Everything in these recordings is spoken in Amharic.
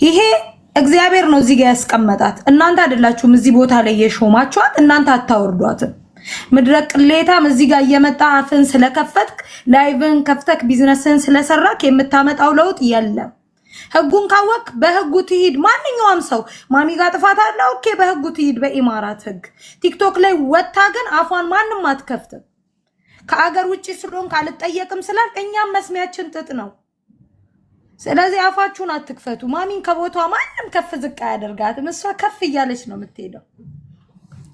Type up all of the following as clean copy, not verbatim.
ይሄ እግዚአብሔር ነው እዚህ ጋር ያስቀመጣት። እናንተ አይደላችሁም እዚህ ቦታ ላይ የሾማችኋት። እናንተ አታወርዷትም። ምድረ ቅሌታም እዚህ ጋር እየመጣ አፍን ስለከፈትክ ላይቭን ከፍተክ ቢዝነስን ስለሰራክ የምታመጣው ለውጥ የለም። ህጉን ካወቅ በህጉ ትሂድ። ማንኛውም ሰው ማሚ ጋር ጥፋት አለ፣ ኦኬ በህጉ ትሂድ፣ በኢማራት ህግ። ቲክቶክ ላይ ወጣ ግን አፏን ማንም አትከፍትም። ከአገር ውጪ ስለሆንክ አልጠየቅም ስላል እኛም መስሚያችን ጥጥ ነው። ስለዚህ አፋችሁን አትክፈቱ። ማሚን ከቦታዋ ማንም ከፍ ዝቅ አያደርጋትም። እሷ ከፍ እያለች ነው የምትሄደው።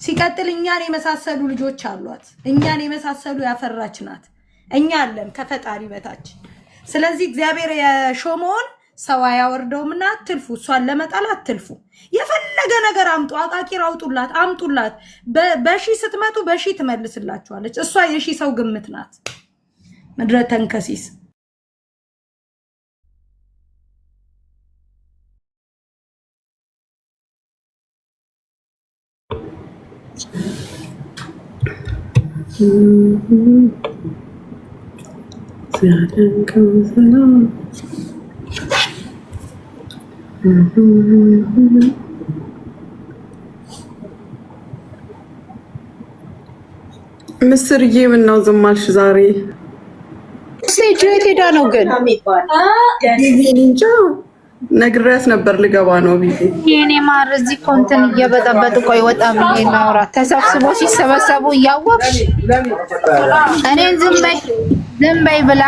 ሲቀጥል እኛን የመሳሰሉ ልጆች አሏት። እኛን የመሳሰሉ ያፈራች ናት። እኛ አለን ከፈጣሪ በታች። ስለዚህ እግዚአብሔር የሾመውን ሰው አያወርደውምና አትልፉ። እሷን ለመጣል አትልፉ። የፈለገ ነገር አምጡ፣ አቃቂር አውጡላት፣ አምጡላት። በሺ ስትመጡ በሺ ትመልስላችኋለች። እሷ የሺ ሰው ግምት ናት። ምድረ ተንከሲስ ምስርዬ ምነው ዝም አልሽ ዛሬ? ሴት ሄዳ ነው ግን እንጃ ነግሬያት ነበር ልገባ ነው ብዬ። የኔ ማር እዚህ ኮንተን እየበጠበጡ ቆይ ወጣ ብዬ ላውራ። ተሰብስቦ ሲሰበሰቡ እያወቅሽ እኔን ዝም በይ ብላ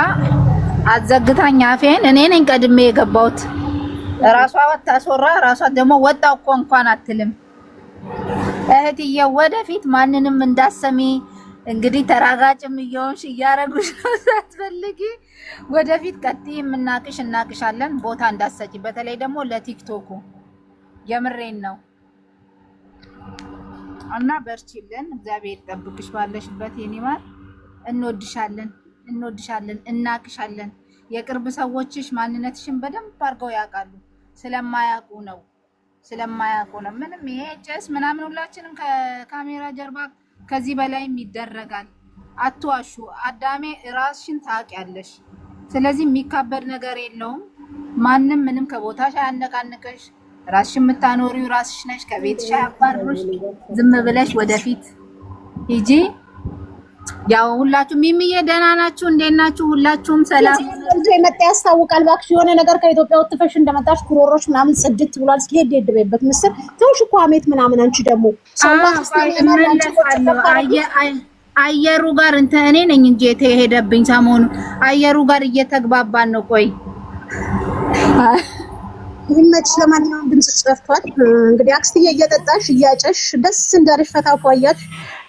አዘግታኝ አፌን። እኔ ነኝ ቀድሜ የገባሁት። ራሷ ወጣሶራ ራሷ ደግሞ ወጣው እኮ እንኳን አትልም። እህትዬ ወደፊት ማንንም እንዳሰሚ እንግዲህ ተራጋጭም እየሆንሽ እያረጉሽ ነው ሳትፈልጊ። ወደፊት ቀጥይ እናቅሻለን። ቦታ እንዳሰጪ በተለይ ደግሞ ለቲክቶኩ የምሬን ነው እና በርቺልን። እግዚአብሔር ይጠብቅሽ ባለሽበት የኔ ማር። እንወድሻለን፣ እናቅሻለን። የቅርብ ሰዎችሽ ማንነትሽን በደንብ አድርገው ያውቃሉ። ስለማያውቁ ነው ምንም ይሄ ጭስ ምናምን ሁላችንም ከካሜራ ጀርባ ከዚህ በላይም ይደረጋል። አትዋሹ። አዳሜ ራስሽን ታውቂያለሽ። ስለዚህ የሚካበድ ነገር የለውም። ማንም ምንም ከቦታሽ አያነቃንቅሽ። ራስሽን የምታኖሪው ራስሽ ነሽ። ከቤትሽ አያባርሩሽ። ዝም ብለሽ ወደፊት ሂጂ። ያው ሁላችሁም ሚሚዬ ደህና ናችሁ? እንዴት ናችሁ? ሁላችሁም ሰላም የመጣ ያስታውቃል። እባክሽ የሆነ ነገር ከኢትዮጵያ ወጥተሽ እንደመጣሽ ኩሮሮሽ ምናምን ጽድት ብሏል። እስኪ ሄድ በይበት ምስል ተውሽ እኮ አሜት ምናምን። አንቺ ደግሞ አየሩ ጋር እኔ ነኝ እንጂ የተሄደብኝ ሰሞኑ አየሩ ጋር እየተግባባን ነው። ቆይ ይመች። ለማንኛውም ድምፅሽ ጠፍቷል። እንግዲህ አክስትዬ እየጠጣሽ እያጨሽ ደስ እንዳለሽ ፈታፏያች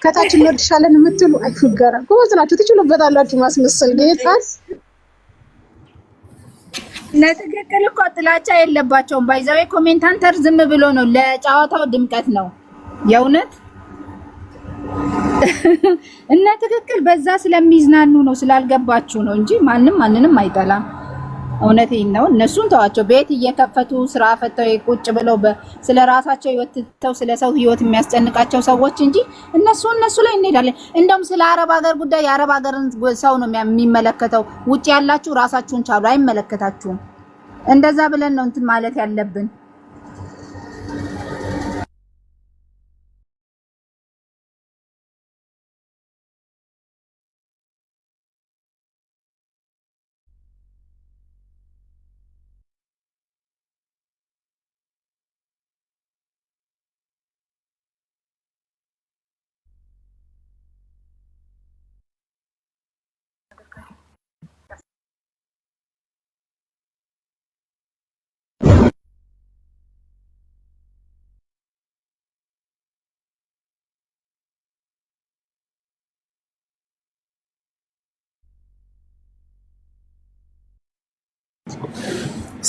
ከታች እንወድሻለን የምትሉ አይፉገራ ጎበዝ ናችሁ። ትችሉበታላችሁ ማስመሰል ጌታስ ለትክክል እኮ ጥላቻ የለባቸውም። ባይዛዌ ኮሜንታተር ዝም ብሎ ነው ለጨዋታው ድምቀት ነው የእውነት እና ትክክል በዛ ስለሚዝናኑ ነው ስላልገባችሁ ነው እንጂ ማንንም አይጠላም። እውነቴን ነው። እነሱን ተዋቸው። ቤት እየከፈቱ ስራ ፈተው ቁጭ ብለው ስለራሳቸው ህይወት ተው ስለሰው ህይወት የሚያስጨንቃቸው ሰዎች እንጂ እነሱ ላይ እንሄዳለን። እንደውም ስለ አረብ ሀገር ጉዳይ የአረብ ሀገርን ሰው ነው የሚመለከተው። ውጭ ያላችሁ ራሳችሁን ቻሉ፣ አይመለከታችሁም። እንደዛ ብለን ነው እንትን ማለት ያለብን።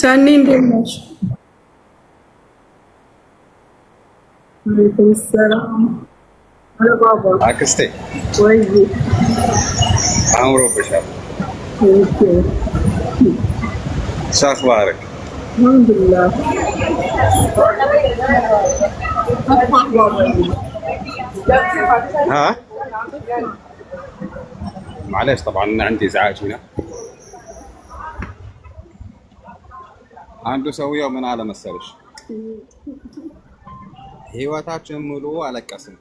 ሰኒ እንዴት ነሽ? ወአለይኩም ሰላም። ባባ አክስቴ ወይ አምሮብሻል። ሻክባረክ አልሐምዱሊላህ። ها معلش طبعا عندي ازعاج هنا. አንዱ ሰውየው ምን አለ መሰለሽ፣ ህይወታችን ሙሉ አለቀስን፣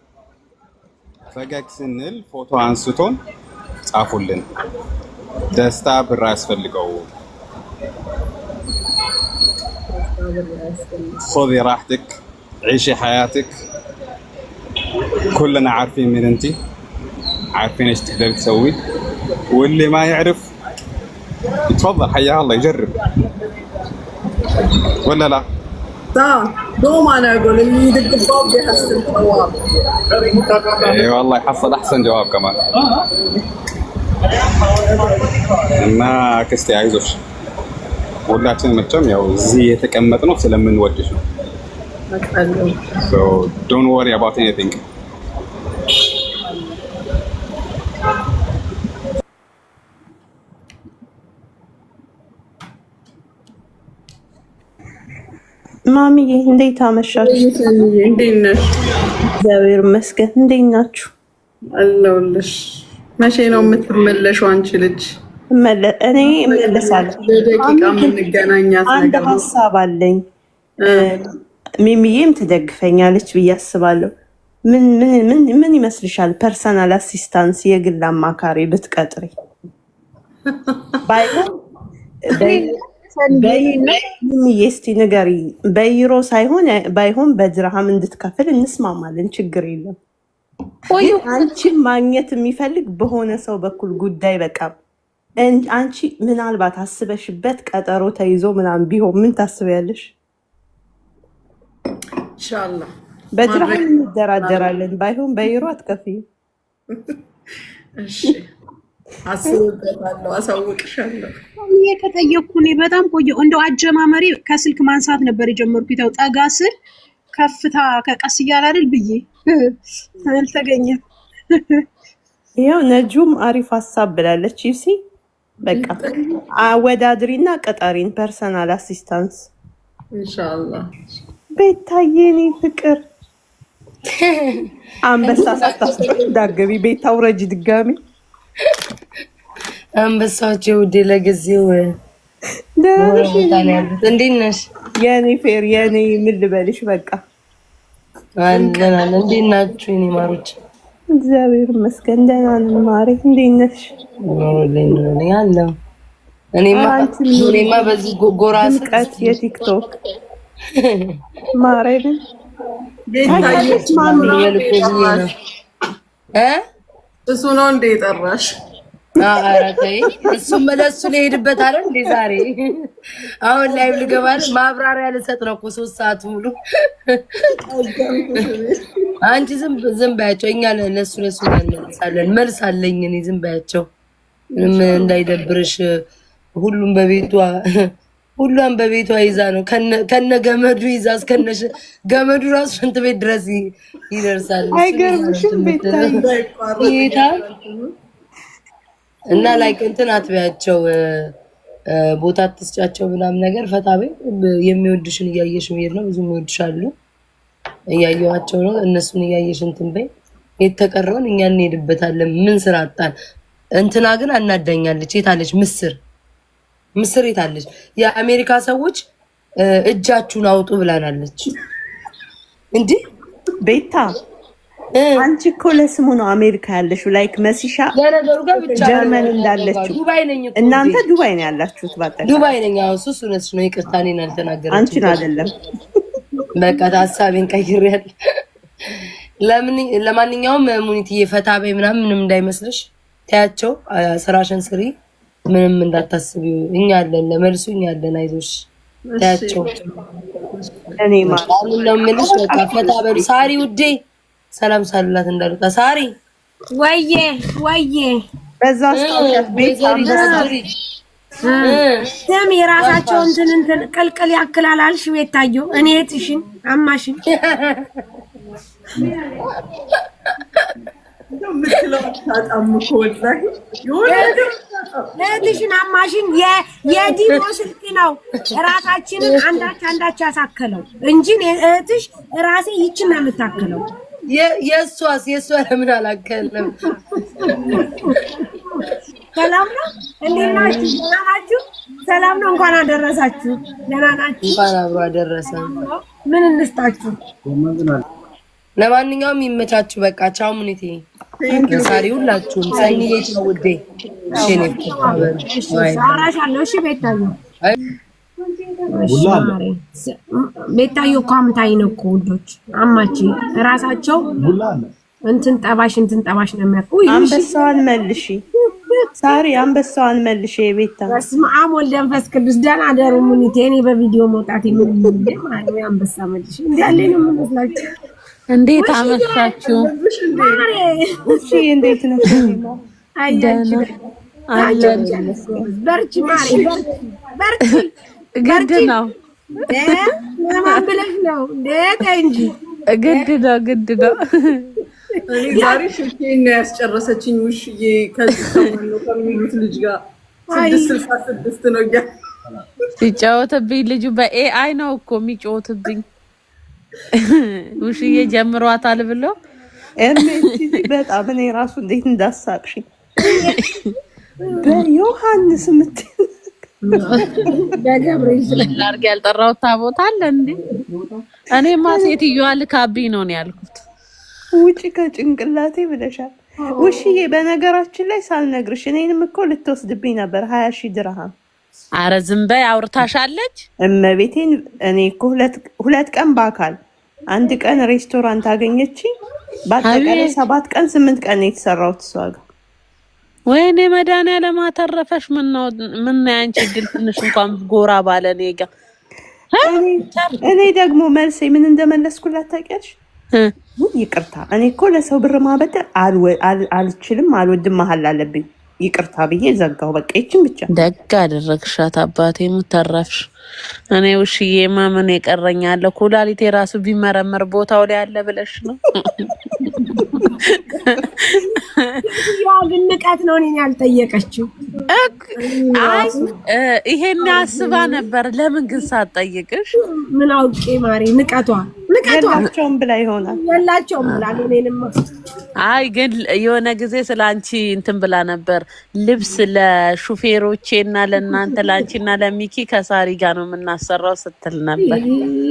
ፈገግ ስንል ፎቶ አንስቶን ጻፉልን። ደስታ ብር አያስፈልገው። خذي راحتك عيشي حياتك كلنا عارفين من انتي عارفين ايش تقدر تسوي واللي ما يعرف يتفضل حياه الله يجرب ولا لا صح دوم انا اقول اللي يدق الباب يحسن الجواب اي والله يحصل احسن جواب كمان እና አክስቴ አይዞሽ ሁላችንም መቼም ያው እዚህ የተቀመጥነው ስለምንወድሽ ነው so don't worry about anything ማሚዬ እንዴት አመሻችሁ? እንዴት ነሽ? እግዚአብሔር ይመስገን። እንዴት ናችሁ? አለሁልሽ። መቼ ነው የምትመለሺው አንቺ ልጅ? እኔ እመለሳለሁ። በደቂቃ የምንገናኛት አንድ ነገር ነው። ሀሳብ አለኝ። ሚሚዬም ትደግፈኛለች ብዬ አስባለሁ። ምን ይመስልሻል? ፐርሰናል አሲስታንስ የግል አማካሪ ብትቀጥሪ ባይሆን ሚሚዬ እስቲ ንገሪ። በዩሮ ሳይሆን ባይሆን በድርሃም እንድትከፍል እንስማማለን፣ ችግር የለም። አንቺን ማግኘት የሚፈልግ በሆነ ሰው በኩል ጉዳይ በቃ አንቺ ምናልባት አስበሽበት ቀጠሮ ተይዞ ምናምን ቢሆን ምን ታስቢያለሽ? ኢንሻአላህ በድርሃም እንደራደራለን፣ ባይሆን በዩሮ አትከፍይም። እሺ አስብበታለሁ፣ አሳውቅሻለሁ። ከጠየቅኩ እኔ በጣም ቆየሁ። እንደው አጀማመሪ ከስልክ ማንሳት ነበር የጀመርኩት። ያው ጠጋ ስል ከፍታ ከቀስ እያለ አይደል ብዬ አልተገኘም። ይኸው ነጁም አሪፍ ሀሳብ ብላለች። ይሲ በቃ አወዳድሪና ቀጣሪን ፐርሰናል አሲስታንስ ኢንሻአላህ። ቤታዬ እኔ ፍቅር አንበሳ ሳታስጨው ዳገቢ ቤታ ውረጅ ድጋሚ አንበሳዎች ውዴ ለጊዜው ያሉት እንዴት ነሽ? የኔ ፌር የኔ ምን ልበልሽ በቃ አለን እንዴት ናችሁ የኔ ማሮች? እግዚአብሔር ይመስገን ደህና ነን። ማሬ እንዴት ነሽ? ኖርሌን ያለው እኔማ በዚህ ጎራ ስቀት የቲክቶክ ማሬ ቤታዬ ማሚ እሱ ነው እንደ የጠራሽ? ኧረ ተይ፣ እሱም መለሱ ሊሄድበት አይደል እንዴ ዛሬ? አሁን ላይ ልገባ ማብራሪያ ልሰጥ ነው እኮ 3 ሰዓት ሙሉ። አንቺ ዝም ባያቸው፣ እኛ ለነሱ እንመልሳለን። መልስ አለኝ እኔ። ዝም ባያቸው፣ ምንም እንዳይደብርሽ። ሁሉም በቤቷ ይዛ ነው ከነ ገመዱ ይዛ እስከነሽ ገመዱ ራሱ ሽንት ቤት ድረስ ይደርሳል። አይገርምሽም? ቤታ እና ላይክ እንትን አትበያቸው፣ ቦታ አትስጫቸው ምናምን ነገር። ፈታቤ የሚወድሽን እያየሽ መሄድ ነው። ብዙ የሚወድሻሉ እያየኋቸው ነው። እነሱን እያየሽ እንትን በይ። የተቀረውን እኛ እንሄድበታለን። ምን ስራ አጣን? እንትና ግን አናዳኛለች። የታለች ምስር የታለች? የአሜሪካ ሰዎች እጃችሁን አውጡ ብላናለች። እንዴ ቤታ አንቺ እኮ ለስሙ ነው አሜሪካ ያለሽው። ላይክ መሲሻ ለነገሩ ጋር ብቻ ጀርመን እንዳለችው ዱባይ ነኝ እኮ። እናንተ ዱባይ ነው ያላችሁት። ባጠቃላይ ዱባይ ነኝ። አዎ እሱ ነች ነው። ይቅርታ እኔን አልተናገረችም። አንቺን አይደለም። በቃ ሀሳቤን ቀይሬያለሁ። ለማንኛውም ሙኒትዬ ፈታ በይ ምንም እንዳይመስልሽ። ታያቸው፣ ስራሽን ስሪ፣ ምንም እንዳታስቢው። እኛ አለን፣ ለመልሱ እኛ አለን። አይዞሽ ታያቸው። እኔ ማለት ነው የምልሽ። በቃ ፈታ በሉ። ሳሪ ውዴ ሰላም ሳልላት እንዳልወጣ። ሳሪ ወዬ በዛ አስታውቂያት ቤት ስም የራሳቸው እንትን ቅልቅል ያክላል አልሽ። ቤታየው እኔ እህትሽን አማሽን እህትሽን አማሽን የዲሞ ስልክ ነው ራሳችንን አንዳች ያሳከለው እንጂ እህትሽ ራሴ ይችን ነው የምታክለው። የእሷ ለምን አላከለም? ሰላም ነው። እንዴት ናችሁ? ሰላም ነው። እንኳን አደረሳችሁ። ደህና ናችሁ? እንኳን አብሮ አደረሰ። ምን እንስጣችሁ? ለማንኛውም ይመቻችሁ። በቃ ቻው። ሙኒቴ ሳሪ ሁላችሁም ሰኒዬ ቻው ውዴ። አወራሻለሁ። እሺ ቤታዮ ቤታዮ እኮ አምታኝ ነው እኮ ውዶች አማቺ እራሳቸው እንትን ጠባሽ ነው የሚያውቁ። አንበሳዋን መልሺ ሳሪ፣ አንበሳዋን መልሺ። የቤታ በስመ አብ ወልድ መንፈስ ቅዱስ። ደህና አደሩ ሙኒቴ። እኔ በቪዲዮ መውጣት የምንልኝ ማለት ነው። አንበሳ መልሺ እንዲያለ ነው የምመስላችሁ። እንዴት አመሻችሁ? እሺ እንዴት ነው? አያችሁ በርቺ ማሪ በርቺ። ግድ ነው ለማን ብለሽ ነው እንዴት እንጂ ግድ ነው። ዛሬ ሽርኬን ነው ያስጨረሰችኝ። ውሽዬ ከዚህ ነው ከሚሉት ልጅ ጋር 666 ነው ያ ሲጫወትብኝ ልጁ በኤአይ ነው እኮ የሚጫወትብኝ። ውሽዬ ጀምሯታል ብሎ በጣም እኔ ራሱ እንዴት እንዳሳቅሽኝ በዮሐንስ በገብርኤል ስለላርግ ያልጠራው ታቦት አለ እንዴ? እኔማ ሴትዮዋ ልካብኝ ነው ያልኩት። ውጪ ከጭንቅላቴ ብለሻል ውሽዬ። በነገራችን ላይ ሳልነግርሽ እኔንም እኮ ልትወስድብኝ ነበር 20,000 ድርሃም። አረ ዝም በይ፣ አውርታሻለች እመቤቴን። እኔ እኮ ሁለት ቀን በአካል አንድ ቀን ሬስቶራንት አገኘችኝ። በአጠቃላይ 7 ቀን 8 ቀን የተሰራሁት እሷ ጋር። ወይኔ መድኃኒዓለም አተረፈሽ። ምን ነው ያንቺ ድል ትንሽ እንኳን ጎራ ባለ እኔ ጋር። እኔ ደግሞ መልሴ ምን እንደመለስኩላት ታውቂያለሽ? ይቅርታ፣ እኔ እኮ ለሰው ብር ማበደር አልችልም፣ አልወድም፣ መሀል አለብኝ። ይቅርታ ብዬ ዘጋው። በቃ ይችን ብቻ። ደግ አደረግሻት አባቴ፣ ሙተረፍሽ። እኔ ውሽዬማ ምን የቀረኛለሁ? ኩላሊቴ ራሱ ቢመረመር ቦታው ላይ አለ ብለሽ ነው? ያ ግን ንቀት ነው። እኔን ያልጠየቀችው ይሄን አስባ ነበር። ለምን ግን ሳትጠይቅሽ? ምን አውቄ ማሪ። ንቀቷ የላቸውም ብላ ይሆናል። የላቸውም ብላ እኔንም። አይ ግን የሆነ ጊዜ ስለ አንቺ እንትን ብላ ነበር። ልብስ ለሹፌሮቼና ለእናንተ ለአንቺና ለሚኪ ከሳሪ ጋር ነው የምናሰራው ስትል ነበር።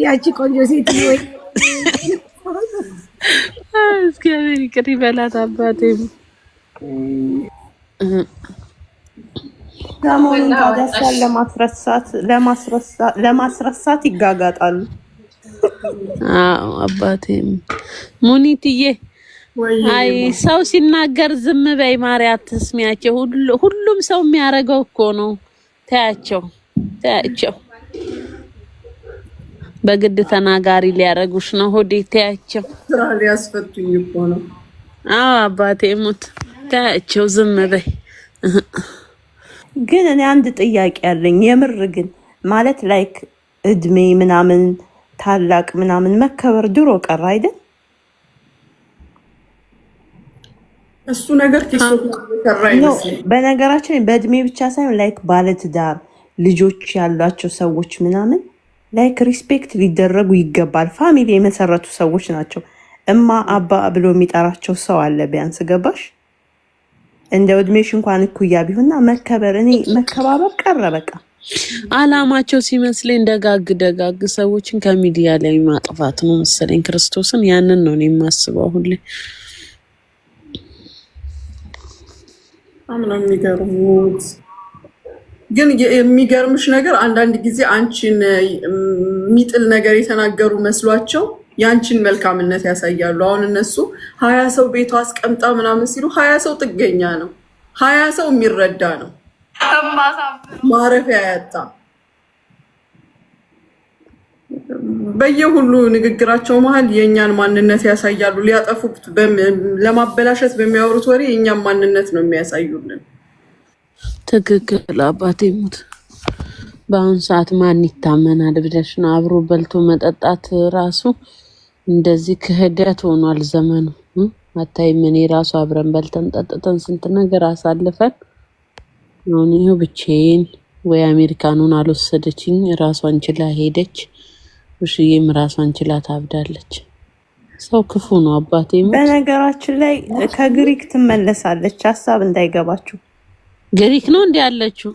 ያቺ ቆንጆ ሴት ወይ እግዚአብሔር ይቅር ይበላት አባቴ። ሰሞኑን ታዲያ ለማስረሳት ይጋጋጣሉ። አዎ አባቴም ሙኒትዬ፣ አይ ሰው ሲናገር ዝም በይ ማሪ፣ አትስሚያቸው። ሁሉም ሰው የሚያደርገው እኮ ነው። ታያቸው በግድ ተናጋሪ ሊያረጉሽ ነው። ሆዴ ታያቸው። ስራ ሊያስፈቱኝ እኮ ነው። አዎ አባቴ ሙት ታያቸው፣ ዝም በይ። ግን እኔ አንድ ጥያቄ ያለኝ የምር ግን ማለት ላይክ እድሜ ምናምን ታላቅ ምናምን መከበር ድሮ ቀረ አይደል? እሱ ነገር ቲክቶክ ተሰራ ይመስል። በነገራችን በእድሜ ብቻ ሳይሆን ላይክ ባለትዳር ልጆች ያሏቸው ሰዎች ምናምን ላይክ ሪስፔክት ሊደረጉ ይገባል። ፋሚሊ የመሰረቱ ሰዎች ናቸው። እማ አባ ብሎ የሚጠራቸው ሰው አለ ቢያንስ። ገባሽ? እንደ እድሜሽ እንኳን እኩያ ቢሆንና መከበር፣ እኔ መከባበር ቀረ በቃ። አላማቸው ሲመስለኝ ደጋግ ሰዎችን ከሚዲያ ላይ ማጥፋት ነው መሰለኝ። ክርስቶስን ያንን ነው እኔ የማስበው ሁሌ። አምና የሚገርሙት ግን የሚገርምሽ ነገር አንዳንድ ጊዜ አንቺን የሚጥል ነገር የተናገሩ መስሏቸው ያንቺን መልካምነት ያሳያሉ። አሁን እነሱ 20 ሰው ቤቷ አስቀምጣ ምናምን ሲሉ 20 ሰው ጥገኛ ነው፣ 20 ሰው የሚረዳ ነው፣ ማረፊያ ያጣ። በየሁሉ ንግግራቸው መሀል የእኛን ማንነት ያሳያሉ። ሊያጠፉት ለማበላሸት በሚያወሩት ወሬ የእኛን ማንነት ነው የሚያሳዩልን። ትክክል አባቴ ሙት። በአሁን ሰዓት ማን ይታመናል ብለሽ ነው? አብሮ በልቶ መጠጣት ራሱ እንደዚህ ክህደት ሆኗል ዘመኑ። አታይም? እኔ ራሱ አብረን በልተን ጠጥተን ስንት ነገር አሳልፈን አሁን ይኸው ብቻዬን። ወይ አሜሪካኑን አልወሰደችኝ፣ ራሷን ችላ ሄደች። ውሽዬም ራሷን ችላ ታብዳለች። ሰው ክፉ ነው አባቴ ሙት። በነገራችን ላይ ከግሪክ ትመለሳለች፣ ሀሳብ እንዳይገባችሁ። ግሪክ ነው እንዴ ያለችው?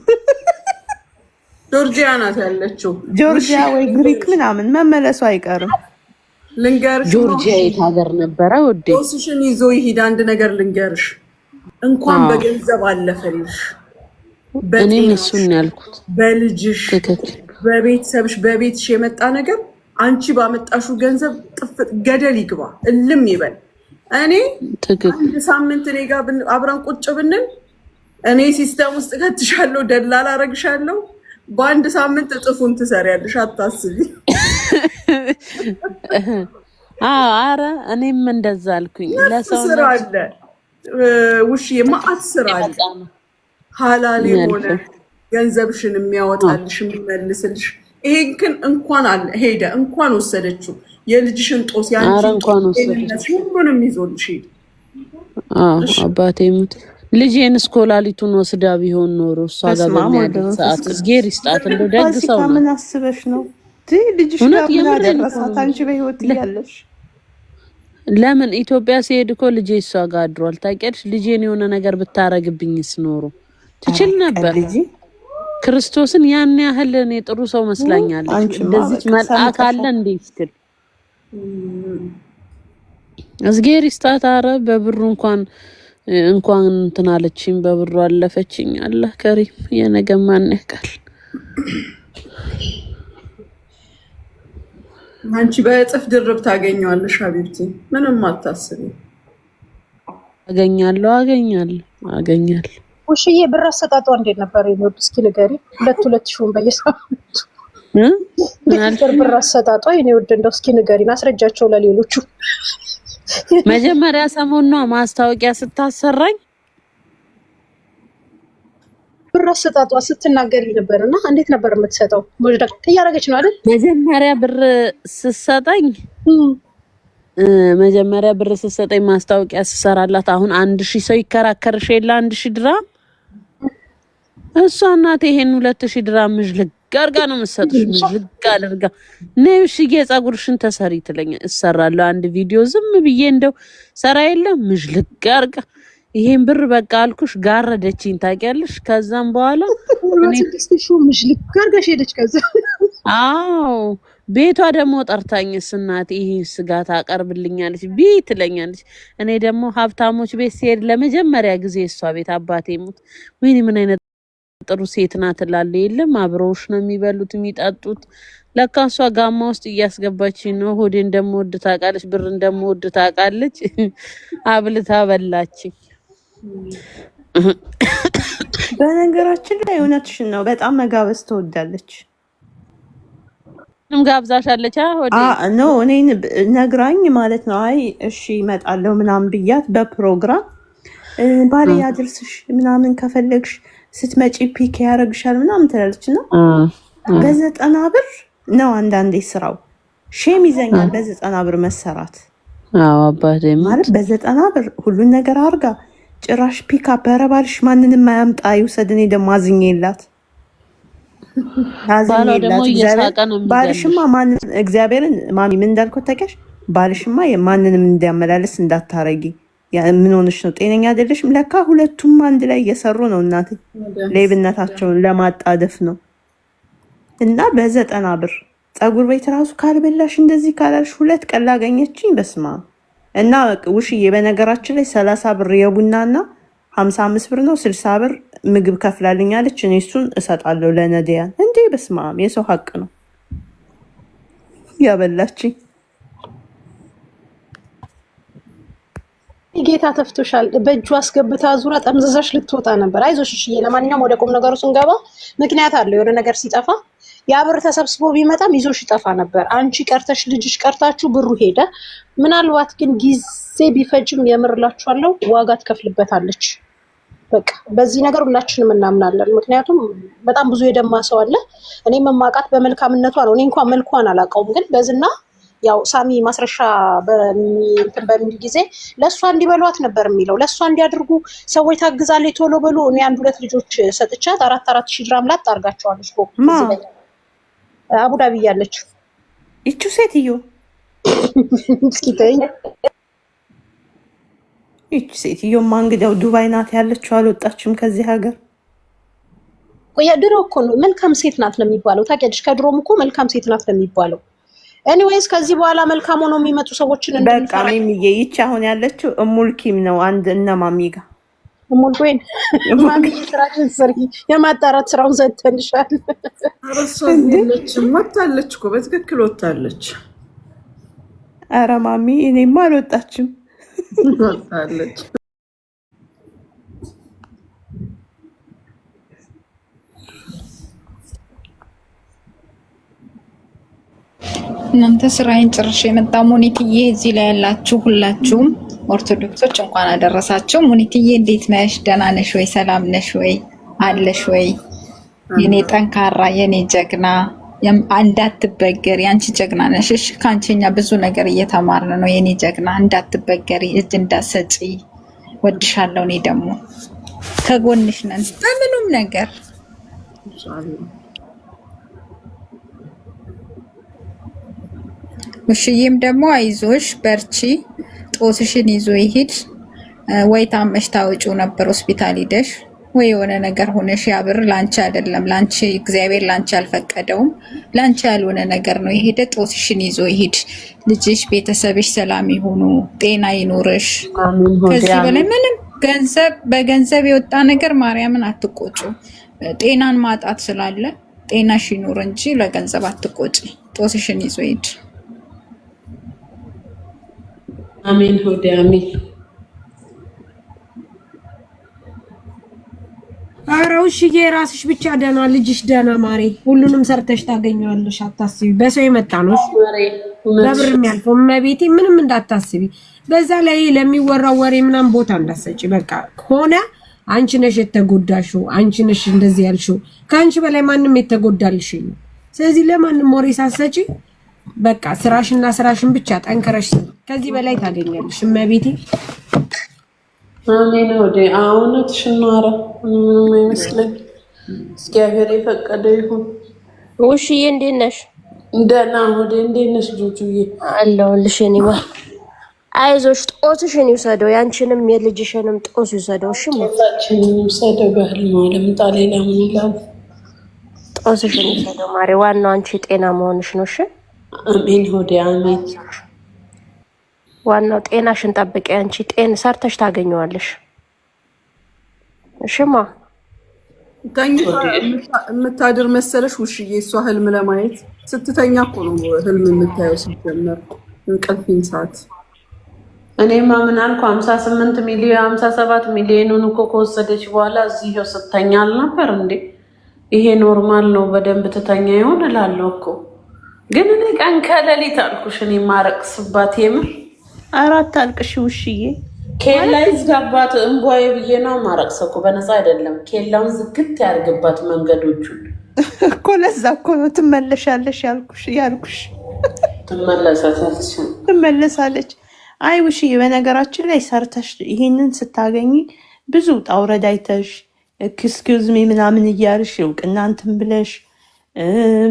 ጆርጂያ ናት ያለችው። ጆርጂያ ወይ ግሪክ ምናምን መመለሱ አይቀርም። ልንገርሽ ጆርጂያ የት ሀገር ነበረ ውዴ? ፖስሽን ይዞ ይሄድ። አንድ ነገር ልንገርሽ፣ እንኳን በገንዘብ አለፈልሽ፣ እኔም እሱን ያልኩት በልጅሽ፣ በቤተሰብሽ፣ በቤትሽ የመጣ ነገር አንቺ ባመጣሹ ገንዘብ ጥፍጥ ገደል ይግባ እልም ይበል። እኔ አንድ ሳምንት እኔ ጋር አብረን ቁጭ ብንል እኔ ሲስተም ውስጥ ከትሻለሁ፣ ደላላ አረግሻለሁ። በአንድ ሳምንት እጥፉን ትሰሪያለሽ፣ አታስቢ። አረ እኔም እንደዛ አልኩኝ። ለሰው ስራ አለ ውሽዬ፣ ማአት ስራ አለ። ሐላል የሆነ ገንዘብሽን የሚያወጣልሽ የሚመልስልሽ። ይሄን ግን እንኳን አለ ሄደ እንኳን ወሰደችው የልጅሽን ጦስ ያንቺን ሁሉንም ይዞልሽ ሄደ። አባቴ ሙት ልጄን ስኮላሊቱን ወስዳ ቢሆን ኖሮ እሷ ጋር በሚያደርግ ሰዓት እዝጌር ይስጣት። እንደው ደግ ሰው ነው። ምን አስበሽ ነው? ልጅሽ ጋር ምን አደረሳት? አንቺ በህይወት እያለሽ ለምን ኢትዮጵያ ሲሄድ እኮ ልጄ እሷ ጋር አድሯል። ታውቂያለሽ? ልጄን የሆነ ነገር ብታረግብኝስ ኖሮ ትችል ነበር። ክርስቶስን ያን ያህል እኔ ጥሩ ሰው መስላኛለች። እንደዚህ መልአክ አለ እንዴ ስትል እዝጌር ይስጣት። ኧረ በብሩ እንኳን እንትን አለችኝ፣ በብሩ አለፈችኝ። አላህ ከሪም የነገ ማን ያውቃል? አንቺ በእጥፍ ድርብ ታገኘዋለሽ ሀቢብቲ፣ ምንም አታስቢ። አገኛለሁ። ውሽዬ ብር አሰጣጧ እንዴት ነበር? ይወድ እስኪ ንገሪ። 2,000 በየሳምንቱ ብር አሰጣጧ የኔ ወድ እንደው እስኪ ንገሪን፣ አስረጃቸው ለሌሎቹ። መጀመሪያ ሰሞኑን ነው ማስታወቂያ ስታሰራኝ ብር አሰጣጧ ስትናገሪ ነበርና እንዴት ነበር የምትሰጠው? ወደ እያደረገች ነው አይደል? መጀመሪያ ብር ስትሰጠኝ ማስታወቂያ ስሰራላት አሁን 1000 ሰው ይከራከርሽ የለ 1000 ድራም እሷ እናቴ ይሄን 2000 ድራም ምጅልግ አርጋ ነው የምትሰጥሽ። ምጅልግ አድርጋ ነይ እሺዬ ፀጉርሽን ተሰሪ ትለኛ። እሰራለሁ አንድ ቪዲዮ ዝም ብዬ እንደው ሰራ የለም ምጅልግ አርጋ ይሄን ብር በቃ አልኩሽ ጋረደችኝ። ታውቂያለሽ? ከዛም በኋላ እኔ ምጅልግ አርጋሽ ሄደች። ከዛ ቤቷ ደግሞ ጠርታኝስ እናቴ ይሄን ስጋ ታቀርብልኛለች ትለኛለች። እኔ ደግሞ ሀብታሞች ቤት ሲሄድ ለመጀመሪያ ጊዜ እሷ ቤት አባቴ ሙት ወይኔ ምን አይነት ጥሩ ሴት ናት እላለሁ። የለም አብረውሽ ነው የሚበሉት የሚጠጡት። ለካ እሷ ጋማ ውስጥ እያስገባችኝ ነው። ሆዴ እንደምወድ ታውቃለች፣ ብር እንደምወድ ታውቃለች። አብልታ በላችኝ። በነገራችን ላይ እውነትሽን ነው። በጣም መጋበዝ ትወዳለች። ጋብዛሻለች ሆዴ ኖ እኔን ነግራኝ ማለት ነው። አይ እሺ እመጣለሁ ምናምን ብያት በፕሮግራም ባሌ ያድርስሽ ምናምን ከፈለግሽ ስትመጪ ፒክ ያደርግሻል ምናምን ትላለች። እና በ90 ብር ነው አንዳንዴ ስራው። ሼም ይዘኛል በ90 ብር መሰራት። አባቴ ማለት በ90 ብር ሁሉን ነገር አርጋ ጭራሽ ፒክ አፕ ያረባልሽ ማንንም አያምጣ ይውሰድ። እኔ ደግሞ አዝኜላት ባልሽማ ማንን እግዚአብሔርን ማሚ ምን እንዳልኩት ታውቂያለሽ? ባልሽማ የማንንም እንዲያመላለስ እንዳታረጊ። ምን ሆነሽ ነው? ጤነኛ አይደለሽም። ለካ ሁለቱም አንድ ላይ እየሰሩ ነው እናቴ፣ ሌብነታቸውን ለማጣደፍ ነው። እና በ90 ብር ፀጉር ቤት ራሱ ካልበላሽ እንደዚህ ካላልሽ 2 ቀን ላገኘችኝ በስማ እና ውሽዬ በነገራችን ላይ 30 ብር የቡናና 55 ብር ነው 60 ብር ምግብ ከፍላልኛለች። እኔ እሱን እሰጣለሁ ለነዲያን። እንዴ በስማም የሰው ሀቅ ነው ያበላችኝ። ጌታ ተፍቶሻል። በእጁ አስገብታ ዙራ ጠምዘዛሽ ልትወጣ ነበር። አይዞሽ እሺዬ። ለማንኛውም ወደ ቁም ነገሩ ስንገባ ምክንያት አለው። የሆነ ነገር ሲጠፋ ያ ብር ተሰብስቦ ቢመጣም ይዞሽ ይጠፋ ነበር። አንቺ ቀርተሽ ልጅሽ ቀርታችሁ ብሩ ሄደ። ምናልባት ግን ጊዜ ቢፈጅም የምርላችኋለሁ ዋጋ ትከፍልበታለች። በቃ በዚህ ነገር ሁላችንም እናምናለን። ምክንያቱም በጣም ብዙ የደማ ሰው አለ። እኔ መማቃት በመልካምነቷ ነው። እኔ እንኳን መልኳን አላውቀውም፣ ግን በዝና ያው ሳሚ ማስረሻ በሚል ጊዜ ለእሷ እንዲበሏት ነበር የሚለው። ለእሷ እንዲያደርጉ ሰዎች ታግዛለች ቶሎ በሉ። እኔ 1-2 ልጆች ሰጥቻት 4,000 ድራም ላጥ አርጋቸዋለች። አቡዳቢ ያለችው ይቹ ሴትዮ እስኪ ተይኝ። ይቹ ሴትዮማ እንግዲያው ዱባይ ናት ያለችው፣ አልወጣችም ከዚህ ሀገር። ቆይ ድሮ እኮ ነው መልካም ሴት ናት ነው የሚባለው። ታውቂያለሽ? ከድሮም እኮ መልካም ሴት ናት ነው የሚባለው። ኤኒዌይስ ከዚህ በኋላ መልካም ሆነው የሚመጡ ሰዎችን በቃ ሚሚዬ ይቺ አሁን ያለችው እሙልኪም ነው አንድ እነ ማሚ ጋር ሙልቆይን ማሚ ስራችን ስሪ የማጣራት ስራውን ዘተንሻል። አረሳለች ወጣለች እኮ በትክክል ወጣለች። ኧረ ማሚ እኔማ አልወጣችም ወጣለች። እናንተ ስራዬን ጭርሽ የመጣ ሙኒትዬ እዚህ ላይ ያላችሁ ሁላችሁም ኦርቶዶክሶች እንኳን አደረሳችሁ። ሙኒትዬ እንዴት ነሽ? ደህና ነሽ ወይ? ሰላም ነሽ ወይ? አለሽ ወይ? የኔ ጠንካራ የኔ ጀግና እንዳትበገሪ፣ አንቺ ጀግና ነሽ። እሺ ካንቺኛ ብዙ ነገር እየተማርን ነው። የኔ ጀግና እንዳትበገሪ፣ እጅ እንዳትሰጪ። ወድሻለሁ። እኔ ደግሞ ከጎንሽ ነን በምኑም ነገር። ውሽዬም ደግሞ አይዞሽ በርቺ፣ ጦስሽን ይዞ ይሄድ። ወይ ታመሽ ታውጪው ነበር ሆስፒታል ሂደሽ፣ ወይ የሆነ ነገር ሆነሽ ያብር ላንቺ አይደለም፣ ላንቺ እግዚአብሔር ላንቺ አልፈቀደውም። ላንቺ ያልሆነ ነገር ነው የሄደ። ጦስሽን ይዞ ይሄድ። ልጅሽ፣ ቤተሰብሽ ሰላም ይሁኑ፣ ጤና ይኖርሽ። ከዚህ በላይ ምንም በገንዘብ የወጣ ነገር ማርያምን አትቆጩ። ጤናን ማጣት ስላለ ጤናሽ ይኑር እንጂ ለገንዘብ አትቆጪ። ጦስሽን ይዞ ይሄድ። አሜን ሆዴ አሜን። ኧረ ውሽዬ ራስሽ ብቻ ደህና ልጅሽ ደህና ማሬ፣ ሁሉንም ሰርተሽ ታገኘዋለሽ። አታስቢ። በሰው የመጣ ነው በብር የሚያልፈው። እመቤቴ ምንም እንዳታስቢ። በዛ ላይ ለሚወራው ወሬ ምናምን ቦታ እንዳትሰጪ። በቃ ሆነ አንቺ ነሽ የተጎዳሽው፣ አንቺ ነሽ እንደዚህ ያልሽው። ከአንቺ በላይ ማንም የተጎዳልሽ ነው። ስለዚህ ለማንም ወሬ ሳትሰጪ በቃ ስራሽና ስራሽን ብቻ ጠንከረሽ ከዚህ በላይ ታገኛለሽ። እመቤቴ አሜን ሆዴ እውነትሽን ነው። ኧረ ምንም አይመስለኝ። እግዚአብሔር የፈቀደ ይሁን። ውሽዬ እንዴት ነሽ? ደህና ሆዴ እንዴት ነሽ? ጆጆዬ አለሁልሽ። እኔ አይዞሽ፣ ጦስሽን ይውሰደው፣ ያንቺንም የልጅሽንም ጦስ ይውሰደው። እሺ ሞታችንን ይውሰደው። በህልም ዓለም ጣ ሌላ ምን ይላል? ጦስሽን ይውሰደው ማሬ። ዋናው አንቺ ጤና መሆንሽ ነው። እሺ አሜን ሆዴ አሜን። ዋናው ጤናሽን ጠብቂ። አንቺ ሰርተሽ ታገኘዋለሽ። እሺማ የምታድር መሰለሽ ውሽዬ? እሷ ህልም ለማየት ስትተኛ እኮ ነው ህልም የምታየው። ሲጀመር እንቅልፍን ሰዓት እኔማ ምን አልኩ? 58 ሚሊዮን 57 ሚሊዮኑን እኮ ከወሰደች በኋላ እዚህ ይኸው ስተኛ አልነበር እንዴ? ይሄ ኖርማል ነው። በደንብ ትተኛ ይሆን እላለሁ እኮ። ግን እኔ ቀን ከሌሊት አልኩሽ። እኔ ማረቅስባት የምር አራት አልቅሽ ውሽዬ። ኬላ ይዝጋባት እንቧዬ ብዬ ነው ማረቅሰው እኮ። በነፃ አይደለም። ኬላውን ዝግት ያርግባት መንገዶቹን እኮ። ለዛ እኮ ነው ትመለሻለሽ ያልኩሽ። ትመለሳለች። አይ ውሽዬ፣ በነገራችን ላይ ሰርተሽ ይሄንን ስታገኝ ብዙ ጣውረድ አይተሽ ኤክስኪውዝ ሚ ምናምን እያልሽ እውቅና እንትን ብለሽ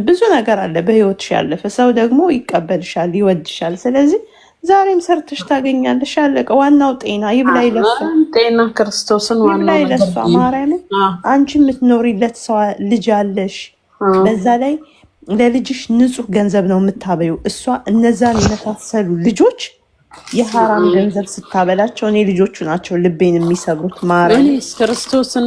ብዙ ነገር አለ በህይወትሽ ያለፈ። ሰው ደግሞ ይቀበልሻል፣ ይወድሻል። ስለዚህ ዛሬም ሰርተሽ ታገኛለሽ። አለቀ። ዋናው ጤና ይብላይ ለሷ፣ ጤና ክርስቶስን ይብላይ ለሷ። ማርያምን አንቺ የምትኖሪለት ሰው ልጅ አለሽ። በዛ ላይ ለልጅሽ ንጹህ ገንዘብ ነው የምታበዩ። እሷ እነዛን የመሳሰሉ ልጆች የሐራም ገንዘብ ስታበላቸው እኔ ልጆቹ ናቸው ልቤን የሚሰብሩት። ማርያም ክርስቶስን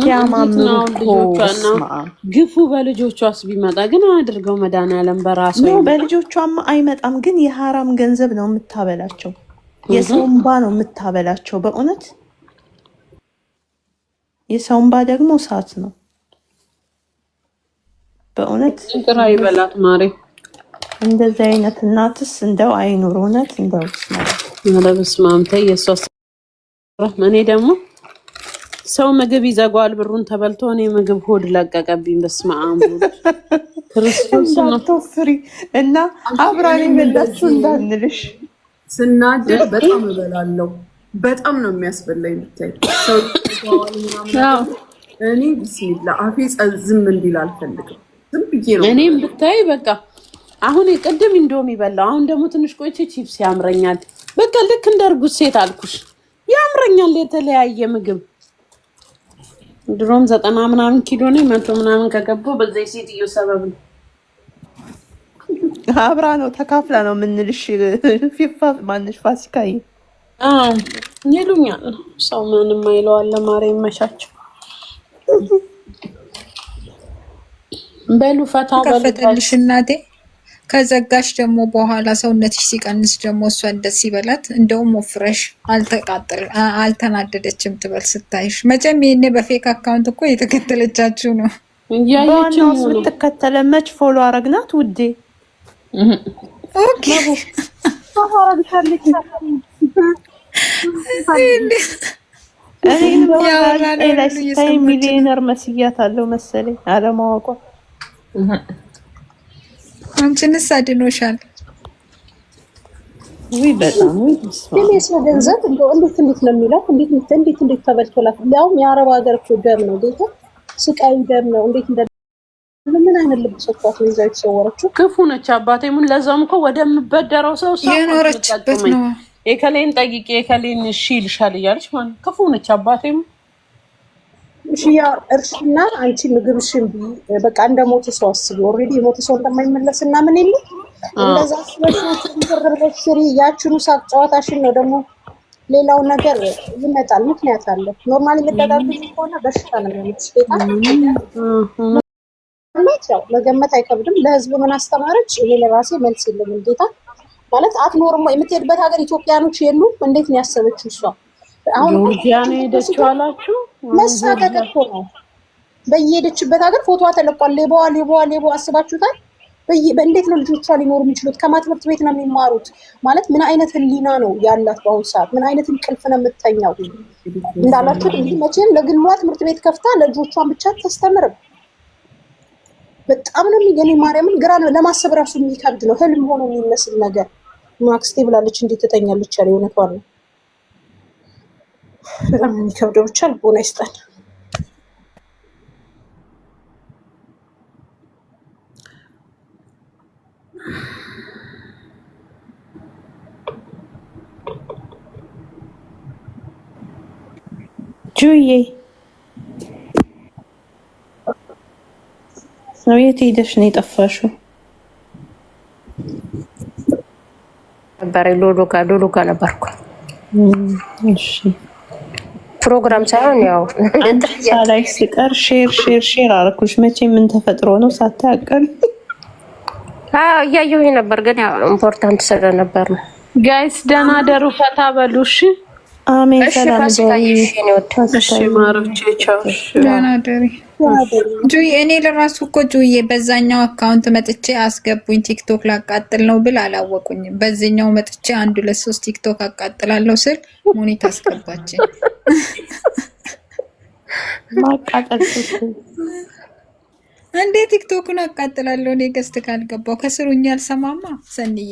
ግፉ በልጆቿስ ቢመጣ ግን አድርገው መድኃኒዓለም በራሱ ነው። በልጆቿማ አይመጣም፣ ግን የሐራም ገንዘብ ነው የምታበላቸው። የሰው እንባ ነው የምታበላቸው። በእውነት የሰው እንባ ደግሞ እሳት ነው። በእውነት ግራ ይበላት ማሬ። እንደዚህ አይነት እናትስ እንደው አይኑር። እውነት እንደው በስመ አብ ተይ። የእሷ እኔ ደግሞ ሰው ምግብ ይዘጓል ብሩን ተበልቶ እኔ ምግብ ሆድ ለቀቀብኝ። በስመ አብ ክርስቶስ ነው ፍሪ እና አብራን የበላችሁ እንዳንልሽ። ስናደር በጣም እበላለሁ። በጣም ነው የሚያስበላኝ። ብታይ ሰው እኔ ቢስሚላ አፌ ዝም እንዲል አልፈልግም። ዝም ብዬ ነው እኔም ብታይ በቃ አሁን ቅድም ኢንዶሚ በላው። አሁን ደግሞ ትንሽ ቆይቼ ቺፕስ ያምረኛል። በቃ ልክ እንደ እርጉዝ ሴት አልኩሽ፣ ያምረኛል የተለያየ ምግብ። ድሮም 90 ምናምን ኪሎ ነው 100 ምናምን ከገባው በዛ ሴትዮ ሰበብ ነው። አብራ ነው ተካፍላ ነው ምንልሽ። ፊፋ ማንሽ ፋሲካዬ ይሉኛል። ሰው ምንም አይለዋል። ለማርያም ይመቻቸው። በሉ ፈታ ከፈተልሽ እናቴ። ከዘጋሽ ደግሞ በኋላ ሰውነትሽ ሲቀንስ ደግሞ እሷን ደስ ይበላት። እንደውም ወፍረሽ አልተናደደችም ትበል ስታይሽ። መቼም ይሄኔ በፌክ አካውንት እኮ የተከተለቻችሁ ነው። ያያችሁ ብትከተለ መች ፎሎ አረግናት ውዴ። ኦኬ ሚሊዮነር መስያታለሁ መሰለኝ አለማወቋ። አንቺንስ አድኖሻል። ውይ በጣም የሰው ገንዘብ እንዴት ነው የሚለው? እንዴት ተበልቶላት? ያውም የአረብ ሀገር እኮ ደም ነው ጌታ፣ ስቃዩ ደም ነው። እንዴት ምን አይነት ልብ ሰጥቷት ነው ይዛው የተሰወረችው? ክፉ ነች አባቴ። ምን ለዛም እኮ ወደምበደረው ሰው የኖረችበት ነው። የከሌን ጠይቄ የከሌን እሺ ይልሻል እያለች ማለት ክፉ ነች አባቴ። እሺ ያ እርሽና አንቺ ምግብሽን በቃ እንደሞተ ሰው አስቢ። ኦልሬዲ የሞተ ሰው እንደማይመለስና ምን ይል እንደዛ ስለሽው ትንተርበሽ ስሪ። ያችኑ ሳቅ ጨዋታሽን ነው ደግሞ ሌላው ነገር ይመጣል። ምክንያት አለ። ኖርማሊ መደጋገም ከሆነ በሽታ ነው የሚሆነው። ያው መገመት አይከብድም። ለህዝብ ምን አስተማረች? እኔ ለራሴ መልስ የለኝም ጌታ ማለት አትኖርም። የምትሄድበት ሀገር ኢትዮጵያኖች የሉም። እንዴት ነው ያሰበችው እሷ? አሁን ሩዲያኔ ሄደችው አላችሁ መሳቀቅ እኮ ነው። በየሄደችበት ሀገር ፎቶዋ ተለቋል። ሌባዋ አስባችሁታል? እንዴት ነው ልጆቿ ሊኖሩ የሚችሉት? ከማትምህርት ቤት ነው የሚማሩት። ማለት ምን አይነት ህሊና ነው ያላት በአሁኑ ሰዓት? ምን አይነት እንቅልፍ ነው የምተኛው? እንዳላችሁ እንግዲህ መቼም ለግሏ ትምህርት ቤት ከፍታ ለልጆቿን ብቻ አታስተምርም። በጣም ነው የሚገርመኝ። ማርያምን ግራ ለማሰብ ራሱ የሚከብድ ነው። ህልም ሆኖ የሚመስል ነገር ማክስቴ ብላለች። እንዴት ትተኛለች? ያለ እውነቷን ነው። በጣም የሚከብደው ብቻ ልቦና ይስጣል። ጁዬ ነው የት ሄደሽ ነው የጠፋሽው? ነበር ሎሎጋ ነበርኩ። እሺ ፕሮግራም ሳይሆን ያው ላይ ሲቀር ሼር አረኩሽ። መቼ ምን ተፈጥሮ ነው ሳታቀል? እያየሁኝ ነበር ግን ያው ኢምፖርታንት ስለነበር ነው። ጋይስ ደህና ደሩ፣ ፈታ በሉ። እሺ አሜን። ሰላም እሺ ማርቼ ቻው። ደህና ደሪ ጁይ። እኔ ለራሱ እኮ ጁይ በዛኛው አካውንት መጥቼ አስገቡኝ ቲክቶክ ላቃጥል ነው ብል አላወቁኝም። በዚህኛው መጥቼ 1 2 3 ቲክቶክ አቃጥላለሁ ስል ሞኒት አስገባችኝ። ማቃጠል እንዴ ቲክቶክን አቃጥላለሁ እኔ ገስት ካልገባው ከስሩኛ አልሰማማ ሰንዬ።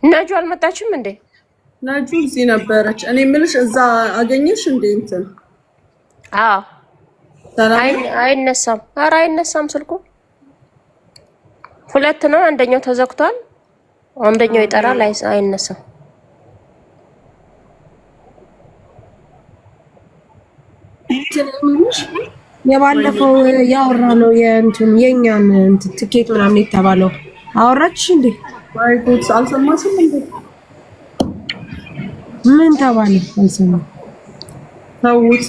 ናጁ አልመጣችም እንዴ? ናጁ እዚህ ነበረች። እኔ የምልሽ እዛ አገኘሽ እንዴ? እንትን አዎ አይነሳም። ኧረ አይነሳም ስልኩ። 2 ነው፣ አንደኛው ተዘግቷል፣ አንደኛው ይጠራል፣ አይነሳም። የባለፈው ያወራ ነው የእንትን የኛን እንትን ትኬት ምናምን የተባለው አወራችሽ እንዴ? ባይጎት አልሰማሽም እንዴ? ምን ተባለ? አልሰማም። ተውት።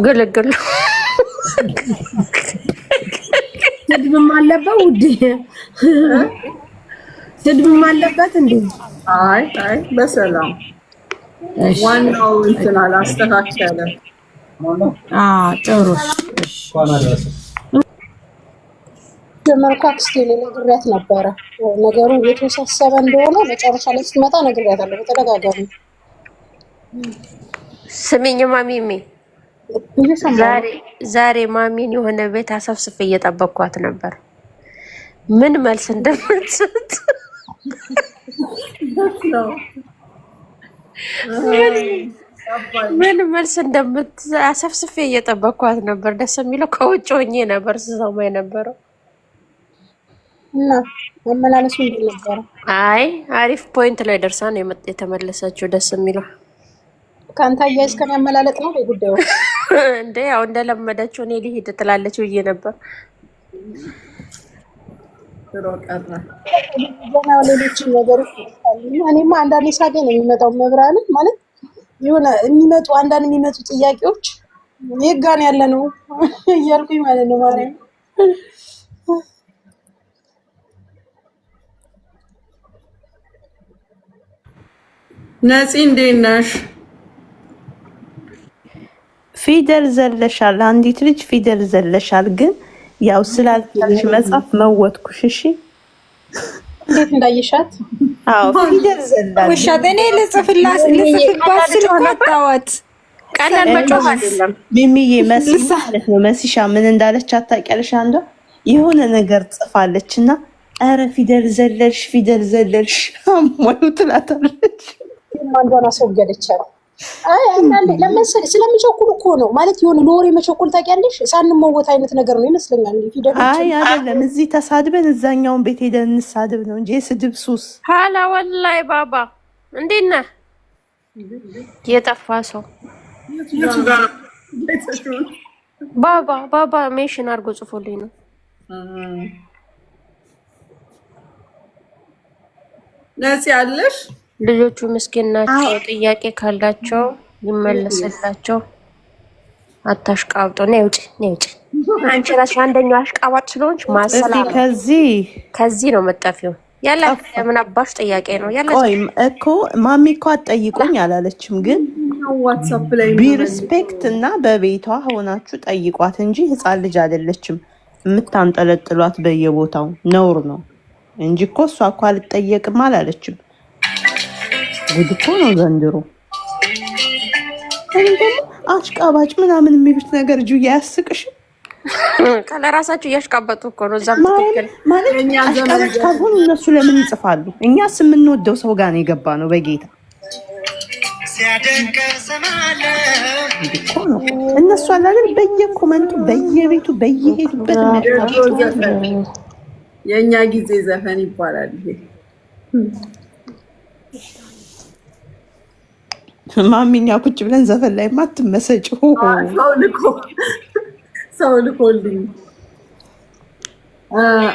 ግልግል ስድብም አለበት ውዴ፣ ስድብም አለበት እንዴ? አይ በሰላም ዋናው እንትን አላስተካከለ። ጥሩ ጀመርኩ። አክስቴ ነግሬያት ነበረ ነገሩ የተወሳሰበ እንደሆነ። መጨረሻ ላይ ስትመጣ ነግሬያታለሁ በተደጋጋሚ። ስሚኝ ማሚሚ፣ ዛሬ ማሚን የሆነ ቤት አሰፍስፍ እየጠበቅኳት ነበር። ምን መልስ እንደምትሰጥ ምን መልስ አሰፍስፌ እየጠበቅኳት ነበር። ደስ የሚለው ከውጭ ሆኜ ነበር ስሰማ የነበረው። እና መመላለሱ ነበር። አይ አሪፍ ፖይንት ላይ ደርሳ ነው የተመለሰችው። ደስ የሚለው ካንታ ያይስ ከመመላለጥ ነው ጉዳዩ እንዴ። ያው እንደለመደችው እኔ ልሂድ ትላለች ብዬ ነበር። ገና ሌሎች ነገሮች እኔማ አንዳንዴ ሳገኝ ነው የሚመጣው መብራን ማለት የሆነ የሚመጡ አንዳንድ የሚመጡ ጥያቄዎች የጋን ያለ ነው እያልኩኝ ማለት ነው ማለት ነፂ እንዴት ነሽ? ፊደል ዘለሻል። አንዲት ልጅ ፊደል ዘለሻል፣ ግን ያው ስላልቻልሽ መጻፍ መወትኩሽ። እሺ እንዴት እንዳይሻት? አዎ ፊደል ዘላል ወሻት እኔ ልጽፍላት ስልኳታዋት ቀላል መጮህ አይደለም። ሚሚዬ ማለት ነው። መሲሻ ምን እንዳለች አታውቂያለሽ? አንዷ የሆነ ነገር ጽፋለችና አረ ፊደል ዘለልሽ አሞሉ ትላታለች። ማንዷን አስወገደቻል። አይ አንዳንዴ ለምሳሌ ስለምቸኩል እኮ ነው ማለት የሆነ ለወሬ መቸኩል ታውቂያለሽ? ሳንሞት አይነት ነገር ነው ይመስለኛል። ፊደል አይ አይደለም፣ እዚህ ተሳድበን እዛኛውን ቤት ሄደን እንሳድብ ነው እንጂ ስድብ ሱስ ሀላ ወላሂ ባባ እንዴት ነህ? የጠፋ ሰው ባባ ሜሽን አድርጎ ጽፎልኝ ነው። ነፂ አለሽ? ልጆቹ ምስኪን ናቸው። ጥያቄ ካላቸው ይመለስላቸው። አታሽቃብጦ ነይ ውጪ። አንቺ ራስሽ አንደኛው አሽቃባጭ ስለሆንሽ ማሰላም ከዚህ ነው መጣፊው ያለ ምን አባሽ ጥያቄ ነው ያለ። ቆይ እኮ ማሚ እኮ አትጠይቁኝ አላለችም፣ ግን ዋትስአፕ ላይ ቢሪስፔክት እና በቤቷ ሆናችሁ ጠይቋት እንጂ ህፃን ልጅ አይደለችም። የምታንጠለጥሏት በየቦታው ነውር ነው እንጂ እኮ እሷ እኮ አልጠየቅም አላለችም። ጉድ እኮ ነው ዘንድሮ። እኔ ደግሞ አሽቃባጭ ምናምን የሚሉት ነገር ጁ ያስቅሽም። ለራሳቸው እያሽቃበጡ እኮ ነው። እዛ ማለት አሽቃባጭ ካልሆኑ እነሱ ለምን ይጽፋሉ? እኛስ የምንወደው ሰው ጋር ነው የገባ ነው በጌታ እኮ ነው። እነሱ አላለን በየኮመንቱ በየቤቱ በየሄዱበት የእኛ ጊዜ ዘፈን ይባላል ይሄ። ማሚኛ ቁጭ ብለን ዘፈን ላይ ማትመሰጭ ሰው ልኮልኝ።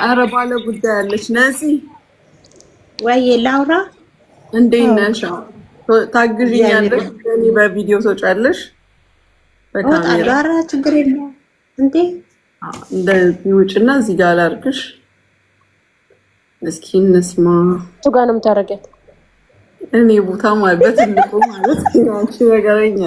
አረ ባለ ጉዳይ አለች ነፂ። ወይ ላውራ እንዴት ነሽ? ታግዥኛለሽ? እኔ በቪዲዮ ትወጫለሽ በካሜራ። ኧረ ችግር የለውም እንዴ። እንደዚህ ውጭና እዚህ ጋር ላድርግሽ። እስኪ እንስማ። እሱ ጋር ነው የምታደርጊያት? እኔ ቦታ ማለት በትልቁ ማለት ነው። አንቺ ነገረኛ